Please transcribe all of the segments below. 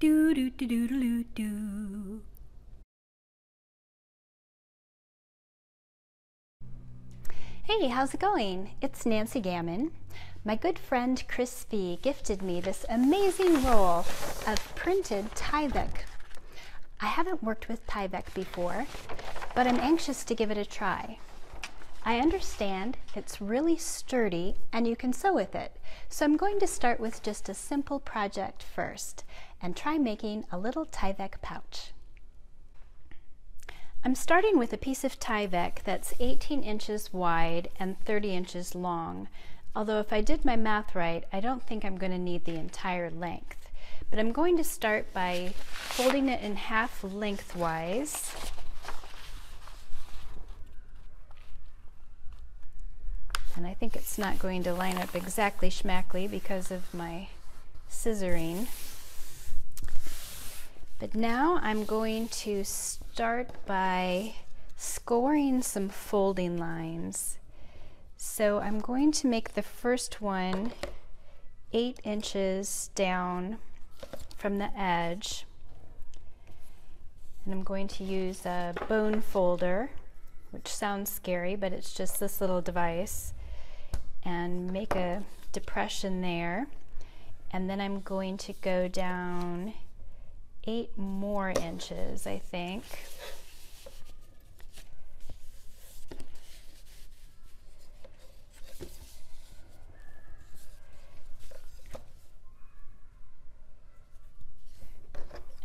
Do do do do do do. Hey, how's it going? It's Nancy Gamon. My good friend Chris V gifted me this amazing roll of printed Tyvek. I haven't worked with Tyvek before, but I'm anxious to give it a try. I understand it's really sturdy and you can sew with it, so I'm going to start with just a simple project first and try making a little Tyvek pouch. I'm starting with a piece of Tyvek that's 18 inches wide and 30 inches long, although if I did my math right, I don't think I'm going to need the entire length. But I'm going to start by folding it in half lengthwise. And I think it's not going to line up exactly schmackly because of my scissoring. But now I'm going to start by scoring some folding lines. So I'm going to make the first one 8 inches down from the edge. And I'm going to use a bone folder, which sounds scary, but it's just this little device, and make a depression there. And then I'm going to go down 8 more inches, I think.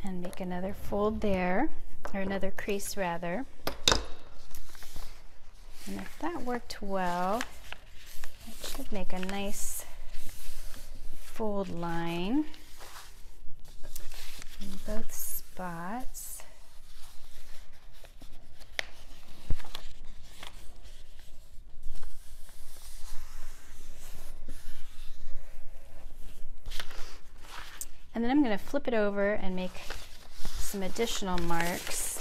And make another fold there, or another crease rather. And if that worked well, it should make a nice fold line in both spots. And then I'm going to flip it over and make some additional marks.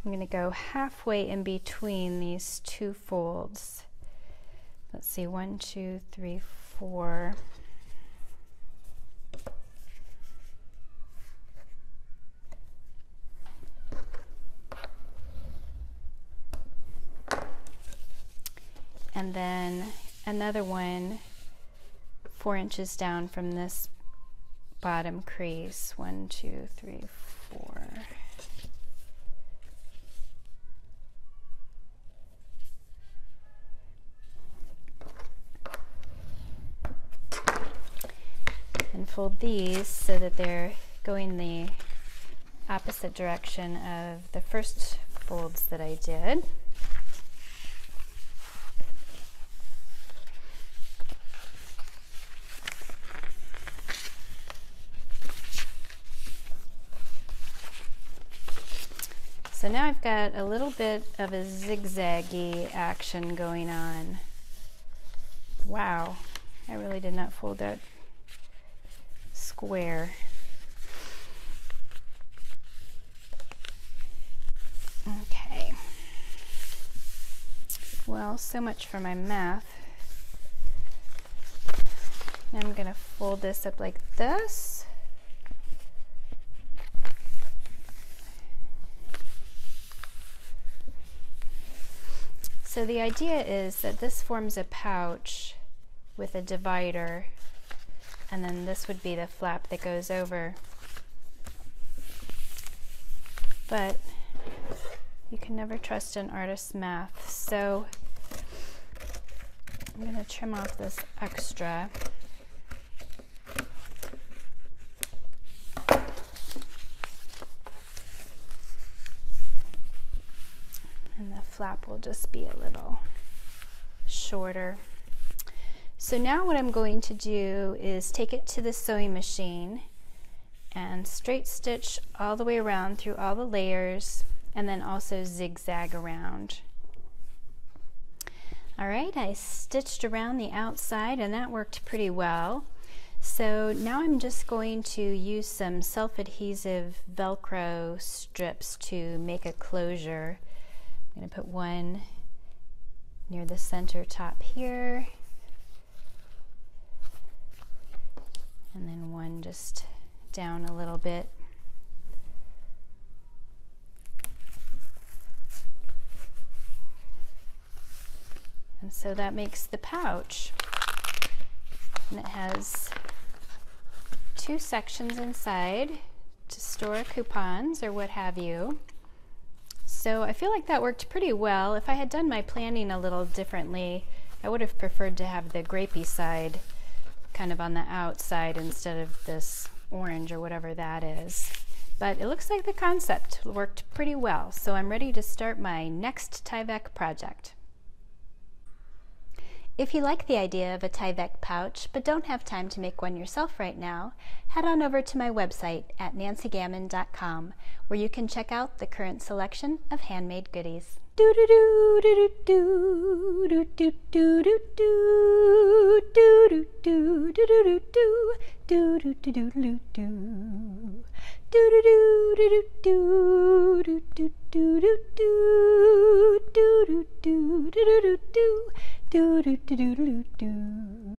I'm going to go halfway in between these two folds. Let's see, 1, 2, 3, 4. And then another one 4 inches down from this bottom crease. 1, 2, 3, 4. And fold these so that they're going the opposite direction of the first folds that I did. So now I've got a little bit of a zigzaggy action going on. Wow, I really did not fold that square. Okay. Well, so much for my math. I'm going to fold this up like this. So the idea is that this forms a pouch with a divider, and then this would be the flap that goes over. But you can never trust an artist's math, so I'm going to trim off this extra. And the flap will just be a little shorter. So now what I'm going to do is take it to the sewing machine and straight stitch all the way around through all the layers, and then also zigzag around. All right, I stitched around the outside and that worked pretty well. So now I'm just going to use some self-adhesive Velcro strips to make a closure. I'm going to put one near the center top here. and just down a little bit. And so that makes the pouch. And it has 2 sections inside to store coupons or what have you. So I feel like that worked pretty well. If I had done my planning a little differently, I would have preferred to have the grapey side kind of on the outside instead of this orange or whatever that is. But it looks like the concept worked pretty well, so I'm ready to start my next Tyvek project. If you like the idea of a Tyvek pouch but don't have time to make one yourself right now, head on over to my website at nancygamon.com, where you can check out the current selection of handmade goodies.